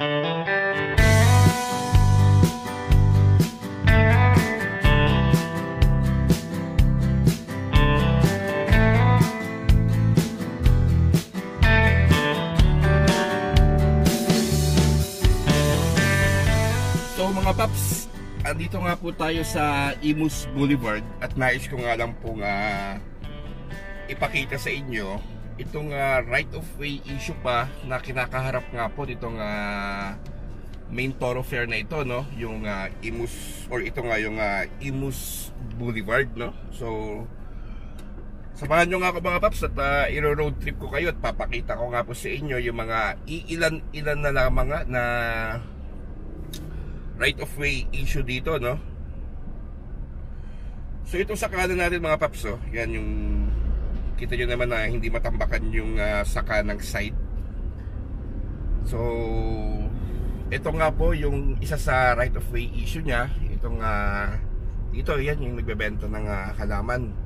Mga paps, andito nga po tayo sa Imus Boulevard at nais ko nga lang pong ipakita sa inyo itong right of way issue pa na kinakaharap nga po ditong main thoroughfare na ito, no? Yung Imus, or ito nga yung Imus Boulevard, no? So samahan nyo nga ako mga paps at iro-road trip ko kayo at papakita ko nga po sa inyo yung mga ilan na lamang na right of way issue dito, no? So ito sa kanan natin mga paps, oh. Yan yung kita nyo naman na hindi matambakan yung saka ng side. So ito nga po yung isa sa right of way issue nya. Itong dito, yan yung nagbebenta ng halaman.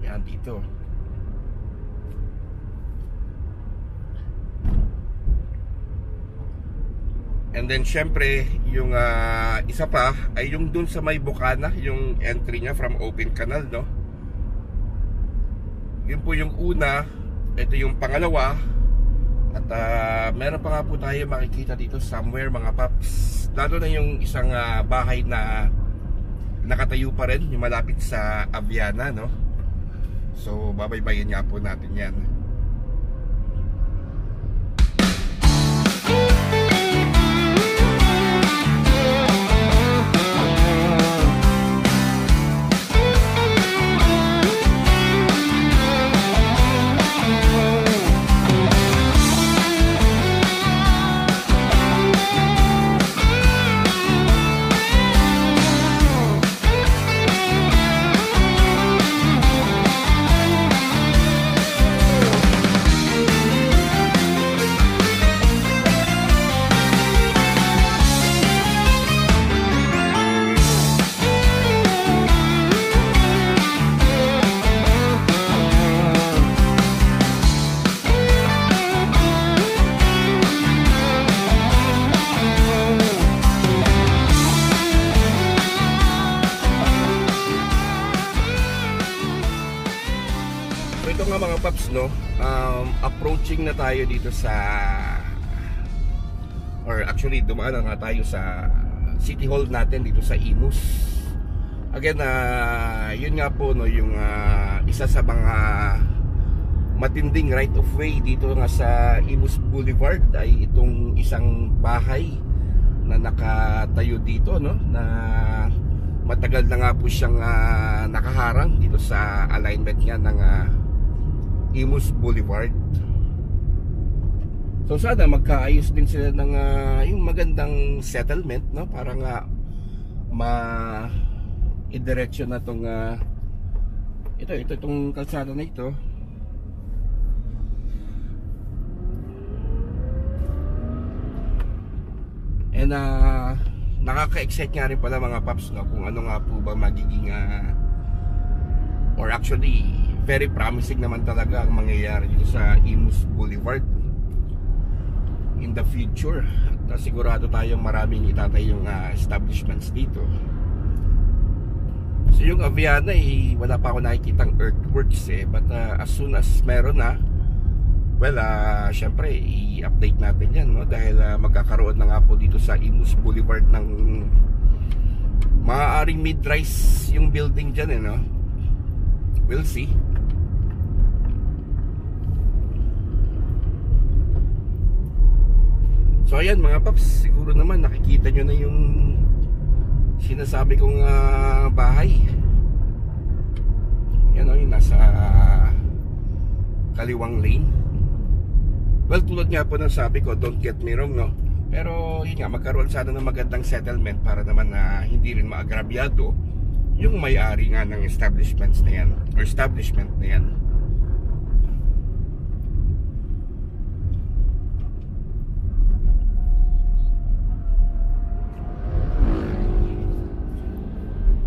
Yan dito. And then syempre yung isa pa ay yung dun sa may Bukana, yung entry niya from Open Canal, no? Yun po yung una. Ito yung pangalawa. At meron pa nga po tayo makikita dito somewhere mga paps, lalo na yung isang bahay na nakatayo pa rin, yung malapit sa Aviana, no? So babaybayin nga po natin yan. Ito nga mga paps, no, approaching na tayo dito sa, or actually dumaan na nga tayo sa City Hall natin dito sa Imus. Again, yun nga po, no, yung isa sa mga matinding right of way dito nga sa Imus Boulevard ay itong isang bahay na nakatayo dito, no, na matagal na nga po siyang nakaharang dito sa alignment nga ng Imus Boulevard. So sana magkaayos din sila ng yung magandang settlement, no, para nga i-direction na tong itong kalsada na ito. And nakaka-excite nga rin pala mga paps, no, kung ano nga po ba magiging or actually very promising naman talaga ang mangyayari dito sa Imus Boulevard in the future. At sigurado tayong maraming itatay yung establishments dito. So yung Aviana wala pa ako nakikitang earthworks but as soon as meron na, well, syempre i-update natin yan, no? Dahil magkakaroon na nga po dito sa Imus Boulevard ng maaaring mid-rise yung building dyan, no? We'll see. So ayan mga paps, siguro naman nakikita nyo na yung sinasabi kong bahay. Yan o, yung nasa kaliwang lane. Well, tulad nga po ng sabi ko, don't get me wrong, no? Pero yun nga, magkaroon sana ng magandang settlement para naman na hindi rin maagrabyado yung may-ari nga ng establishments na yan, or establishment na yan.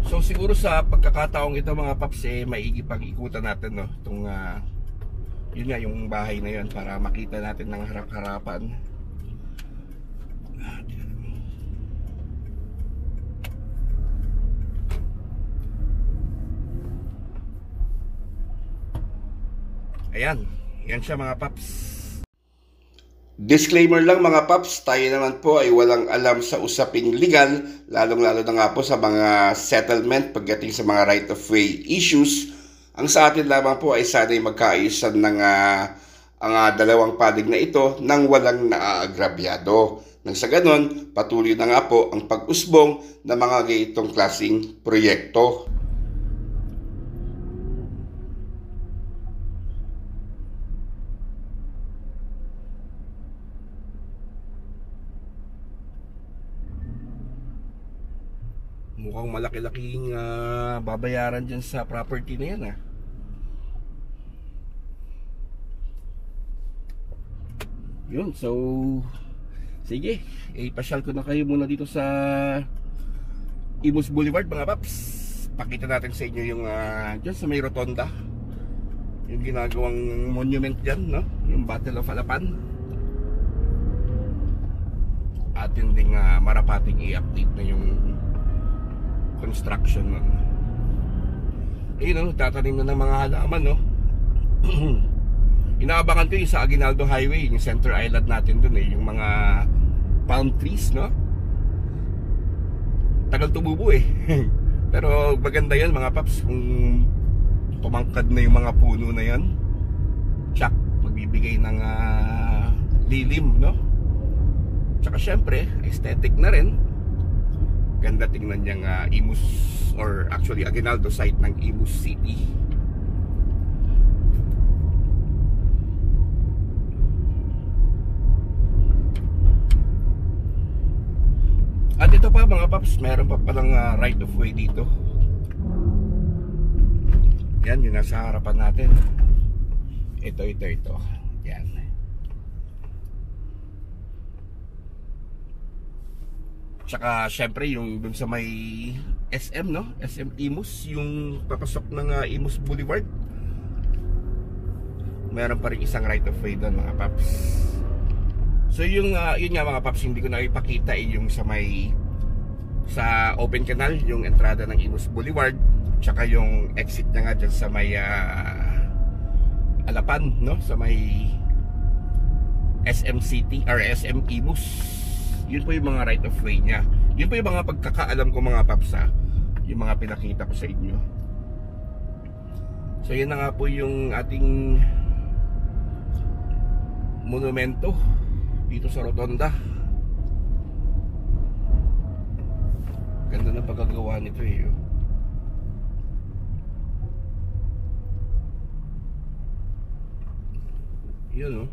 So siguro sa pagkakataong ito mga paps, maigi pag-ikutan natin, no, itong yun nga, yung bahay na yun, para makita natin ng harap-harapan. Ayan, yan siya mga paps. Disclaimer lang mga paps, tayo naman po ay walang alam sa usaping legal, lalong-lalo na nga po sa mga settlement pagdating sa mga right-of-way issues. Ang sa atin lamang po ay sana'y magkaayusan ng ang dalawang panig na ito nang walang naaagrabyado. Nang sa ganon, patuloy na nga po ang pag-usbong ng mga ganitong klaseng proyekto. Mukhang malaki-laking babayaran dyan sa property na yan Yun, so sige, ipasyal ko na kayo muna dito sa Imus Boulevard mga paps. Pakita natin sa inyo yung dyan sa may rotonda, yung ginagawang monument dyan, no? Yung Battle of Alapan. Atin ding marapating i-update na yung construction nun. No? Tatanim na ng mga halaman, no? Inaabangan ko yung sa Aguinaldo Highway, yung center island natin dun yung mga palm trees, no? Tagal tumubo pero maganda yan mga paps kung tumangkad na yung mga puno na yan. Tsak, magbibigay ng lilim, no? Tsaka syempre, aesthetic na rin. Ganda tingnan niyang Imus, or actually Aguinaldo site ng Imus City. At ito pa mga paps, meron pa palang right of way dito. Yan, yung nasa harapan natin. Ito. Yan. Tsaka syempre yung dun sa may SM, no? SM Imus, yung papasok ng Imus Boulevard. Meron pa rin isang right of way doon mga paps. So yun nga mga paps, hindi ko na ipakita yung sa open canal, yung entrada ng Imus Boulevard, tsaka yung exit niya nga dyan sa may Alapan, no? Sa may SM City or SM Imus. Yun po yung mga right of way niya. Yun po yung mga pagkakaalam ko mga paps, yung mga pinakita ko sa inyo. So yun na nga po yung ating monumento dito sa rotonda. Ganda na pagkagawa nito Yun, no?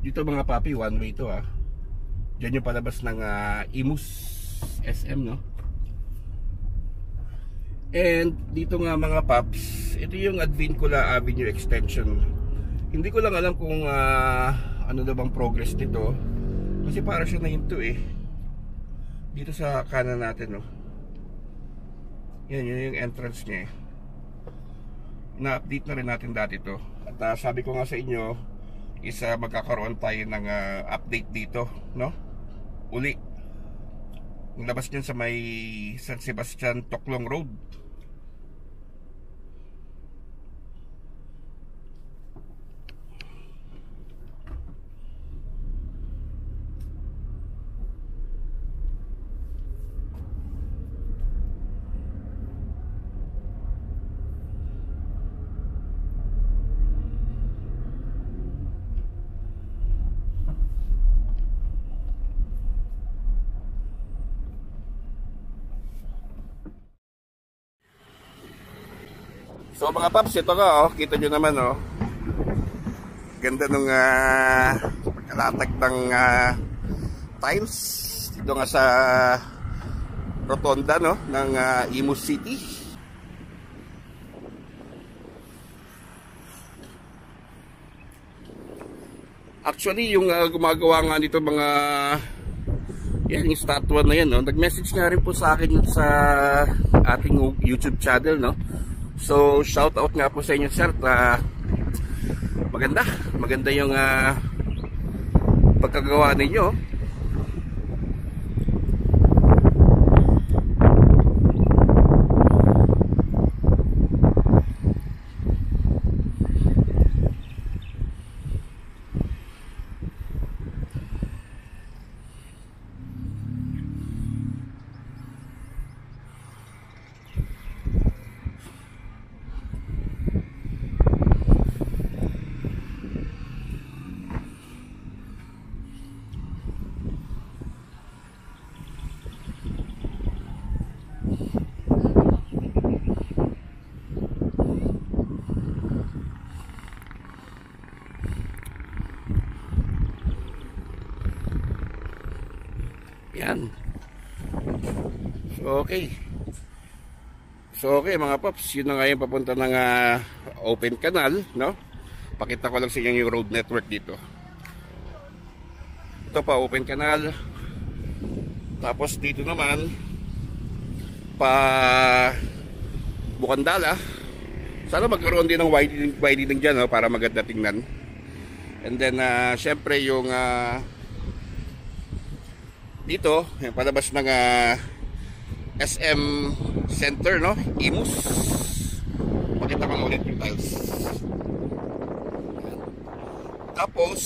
Dito mga papi, one way to Diyan yung palabas ng Imus SM, no? And dito nga mga paps, ito yung Advincula Avenue Extension. Hindi ko lang alam kung ano na bang progress nito, kasi para siya nahinto dito sa kanan natin, no? Yan yung entrance niya Na-update na rin natin dati to. At sabi ko nga sa inyo, magkakaroon tayo ng update dito, no? Uli. Yung labas niyan sa may San Sebastian Toclong Road. So mga paps, ito nga kita nyo naman ganda nung pagkalatag ng tiles dito nga sa rotonda, no, ng Imus City. Actually yung gumagawa nga nito mga yan, yung statwa na yan, no? Nag-message nga rin po sa akin sa ating YouTube channel, no? So shout out nga po sa inyo sir, maganda yung pagkagawa ninyo. Yan. So okay mga paps, yun na nga yung papunta ng open canal, no? Pakita ko lang sa inyo yung road network dito. Ito pa open canal. Tapos dito naman pa Bukandala. Sana magkaroon din ng widening dyan, no? Para maganda tingnan. And then syempre yung dito, yung palabas ng SM Center, no? Imus. Pakita ko lang ulit yung tiles. Tapos,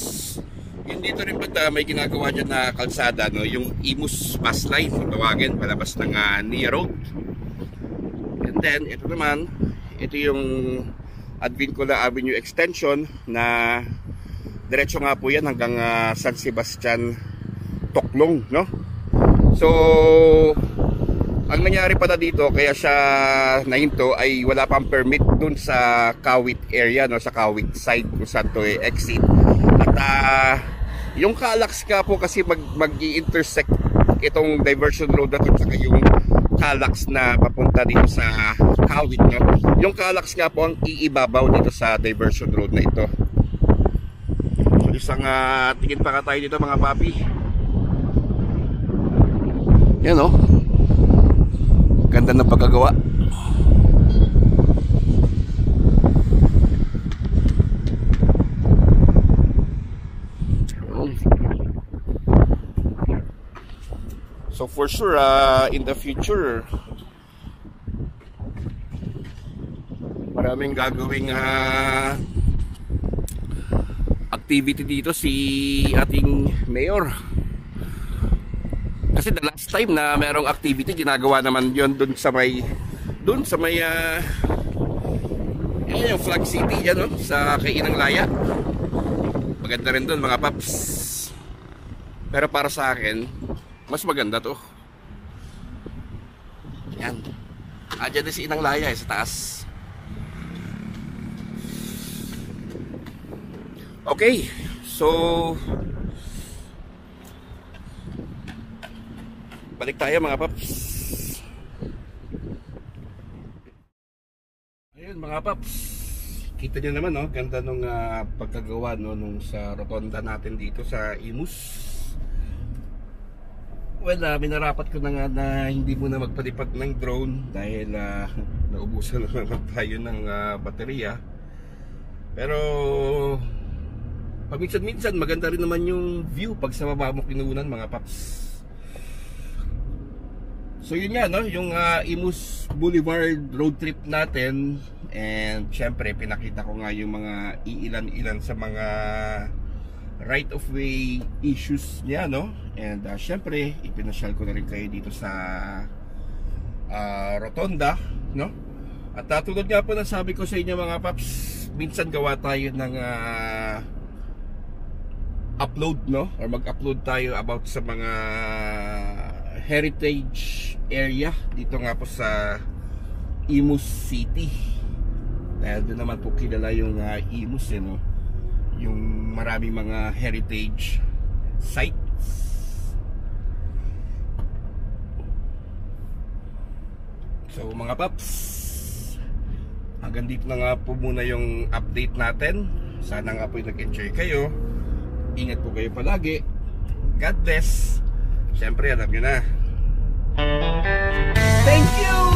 yun dito rin banda may ginagawa dyan na kalsada, no? Yung Imus bus line, tawagin, palabas ng Nia Road. And then, ito naman, ito yung Advincula Avenue Extension na diretso nga po yan hanggang San Sebastian Toklong, no? So ang nangyari pala dito kaya siya nahinto ay wala pang permit dun sa Kawit area, no? Sa Kawit side kung saan to exit. At yung Calax ka po kasi mag-i-intersect itong diversion road na to saka yung Calax na papunta dito sa Kawit, no? Yung Calax nga po ang iibabaw dito sa diversion road na ito. So isang tingin pa ka tayo dito mga papi. Yan o, ganda ng pagkagawa. So for sure in the future maraming gagawing activity dito si ating mayor. Kasi the last time na merong activity ginagawa naman yon dun sa may yung Flag City yan, no? Sa kay Inang Laya. Maganda rin dun mga paps. Pero para sa akin mas maganda to. Yan. Diyan din si Inang Laya sa taas. Okay. So balik tayo mga paps. Ayun mga paps, kita nyo naman, no? Ganda nung pagkagawa, no? Nung sa rotonda natin dito sa Imus. Well, minarapat ko na nga na hindi muna magpalipat ng drone dahil naubusan na naman tayo ng baterya. Pero paminsan-minsan maganda rin naman yung view pag sa baba mo kinunan mga paps. So yun nga, no? Yung Imus Boulevard road trip natin. And syempre pinakita ko nga yung mga iilan-ilan sa mga right of way issues niya, no? And syempre ipinasyal ko na rin kayo dito sa rotonda, no? At tulad nga po na sabi ko sa inyo mga paps, minsan gawa tayo ng upload, no? Or mag-upload tayo about sa mga heritage area dito nga po sa Imus City. Dahil doon naman po kilala yung Imus, no? Yung maraming mga heritage sites. So mga paps, hanggang dito na nga po muna yung update natin. Sana nga po nag-enjoy kayo. Ingat po kayo palagi. God bless. Siyempre alam nyo na. Thank you!